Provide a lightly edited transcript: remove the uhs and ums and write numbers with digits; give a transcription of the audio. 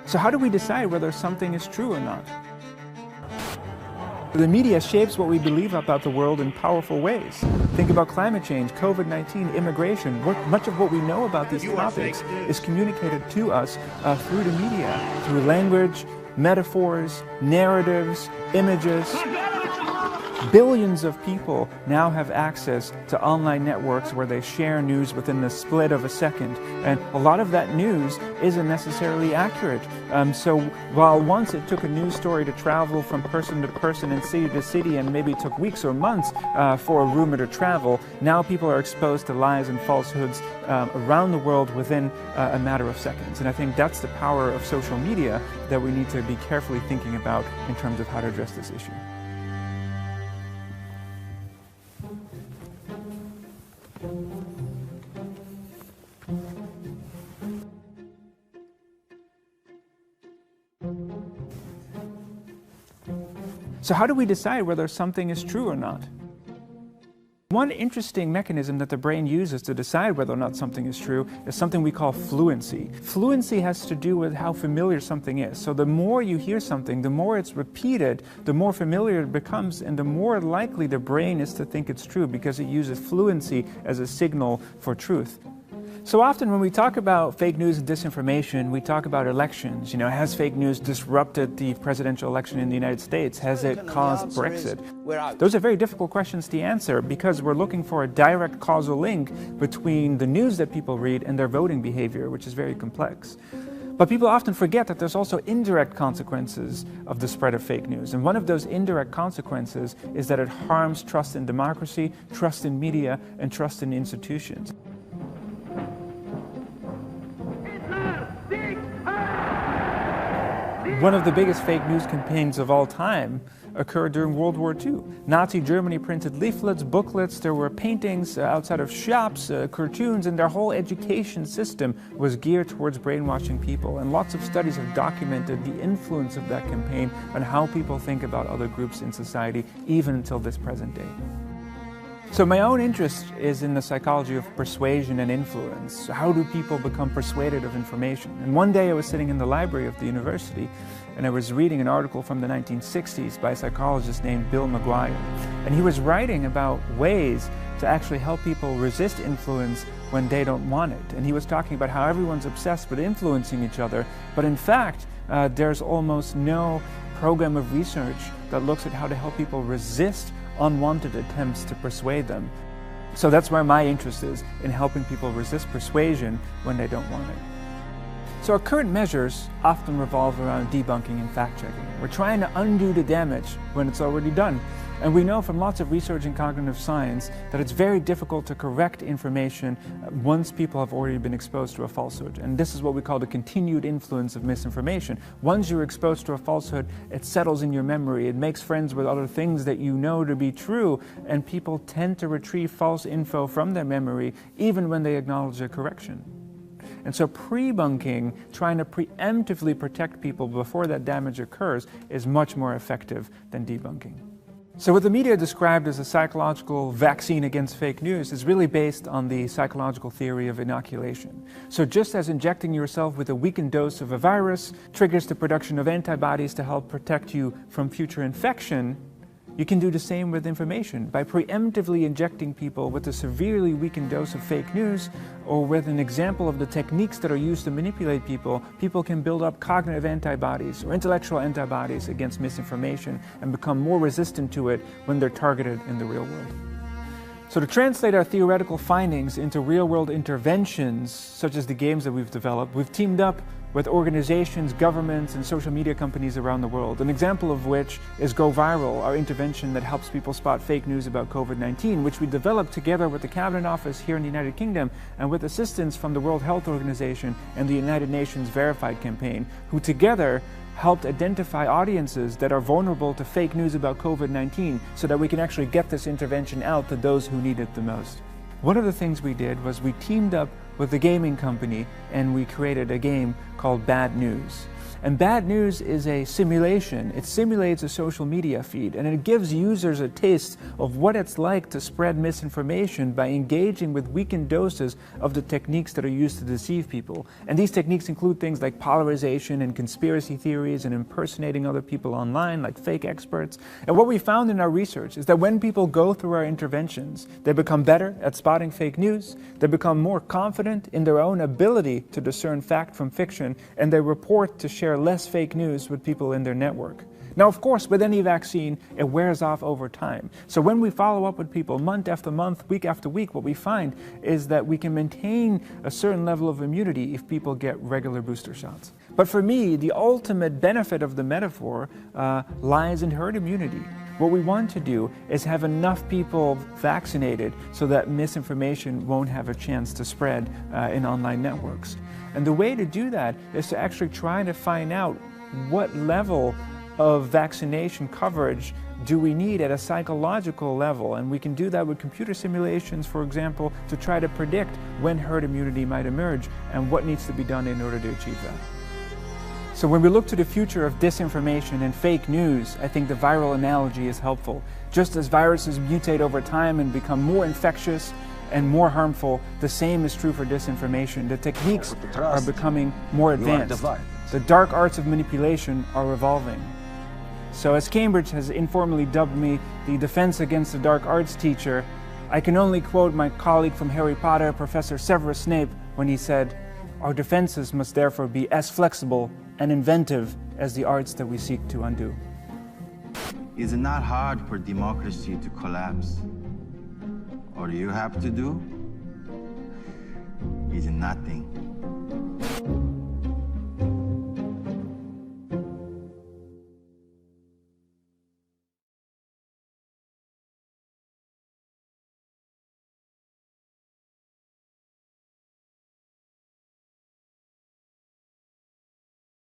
So how do we decide whether something is true or not? The media shapes what we believe about the world in powerful ways. Think about climate change, COVID-19, immigration. Much of what we know about these topics is communicated to us through the media, through language, metaphors, narratives, images. Billions of people now have access to online networks where they share news within the split of a second. And a lot of that news isn't necessarily accurate. So while once it took a news story to travel from person to person and city to city and maybe took weeks or months for a rumor to travel, now people are exposed to lies and falsehoods around the world within a matter of seconds. And I think that's the power of social media that we need to be carefully thinking about in terms of how to address this issue. So how do we decide whether something is true or not? One interesting mechanism that the brain uses to decide whether or not something is true is something we call fluency. Fluency has to do with how familiar something is. So the more you hear something, the more it's repeated, the more familiar it becomes, and the more likely the brain is to think it's true because it uses fluency as a signal for truth. So often when we talk about fake news and disinformation, we talk about elections. You know, has fake news disrupted the presidential election in the United States? Has it caused Brexit? Those are very difficult questions to answer because we're looking for a direct causal link between the news that people read and their voting behavior, which is very complex. But people often forget that there's also indirect consequences of the spread of fake news. And one of those indirect consequences is that it harms trust in democracy, trust in media, and trust in institutions. One of the biggest fake news campaigns of all time occurred during World War II. Nazi Germany printed leaflets, booklets, there were paintings outside of shops, cartoons, and their whole education system was geared towards brainwashing people. And lots of studies have documented the influence of that campaign on how people think about other groups in society, even until this present day. So my own interest is in the psychology of persuasion and influence. How do people become persuaded of information? And one day I was sitting in the library of the university and I was reading an article from the 1960s by a psychologist named Bill McGuire. And he was writing about ways to actually help people resist influence when they don't want it. And he was talking about how everyone's obsessed with influencing each other, but in fact, there's almost no program of research that looks at how to help people resist unwanted attempts to persuade them. So that's where my interest is, in helping people resist persuasion when they don't want it. So our current measures often revolve around debunking and fact-checking. We're trying to undo the damage when it's already done. And we know from lots of research in cognitive science that it's very difficult to correct information once people have already been exposed to a falsehood. And this is what we call the continued influence of misinformation. Once you're exposed to a falsehood, it settles in your memory. It makes friends with other things that you know to be true, and people tend to retrieve false info from their memory even when they acknowledge a correction. And so pre-bunking, trying to preemptively protect people before that damage occurs, is much more effective than debunking. So what the media described as a psychological vaccine against fake news is really based on the psychological theory of inoculation. So just as injecting yourself with a weakened dose of a virus triggers the production of antibodies to help protect you from future infection, you can do the same with information. By preemptively injecting people with a severely weakened dose of fake news, or with an example of the techniques that are used to manipulate people, people can build up cognitive antibodies or intellectual antibodies against misinformation and become more resistant to it when they're targeted in the real world. So to translate our theoretical findings into real-world interventions, such as the games that we've developed, we've teamed up with organizations, governments, and social media companies around the world. An example of which is Go Viral, our intervention that helps people spot fake news about COVID-19, which we developed together with the Cabinet Office here in the United Kingdom and with assistance from the World Health Organization and the United Nations Verified campaign, who together helped identify audiences that are vulnerable to fake news about COVID-19 so that we can actually get this intervention out to those who need it the most. One of the things we did was we teamed up with the gaming company and we created a game called Bad News. And bad news is a simulation. It simulates a social media feed, and it gives users a taste of what it's like to spread misinformation by engaging with weakened doses of the techniques that are used to deceive people. And these techniques include things like polarization and conspiracy theories and impersonating other people online, like fake experts. And what we found in our research is that when people go through our interventions, they become better at spotting fake news, they become more confident in their own ability to discern fact from fiction, and they report to share less fake news with people in their network. Now, of course, with any vaccine, it wears off over time. So when we follow up with people month after month, week after week, what we find is that we can maintain a certain level of immunity if people get regular booster shots. But for me, the ultimate benefit of the metaphor lies in herd immunity. What we want to do is have enough people vaccinated so that misinformation won't have a chance to spread in online networks. And the way to do that is to actually try to find out what level of vaccination coverage do we need at a psychological level. And we can do that with computer simulations, for example, to try to predict when herd immunity might emerge and what needs to be done in order to achieve that. So when we look to the future of disinformation and fake news, I think the viral analogy is helpful. Just as viruses mutate over time and become more infectious and more harmful, the same is true for disinformation. The techniques are becoming more advanced. The dark arts of manipulation are evolving. So as Cambridge has informally dubbed me the defense against the dark arts teacher, I can only quote my colleague from Harry Potter, Professor Severus Snape, when he said, "Our defenses must therefore be as flexible and inventive as the arts that we seek to undo." Is it not hard for democracy to collapse? All you have to do is nothing.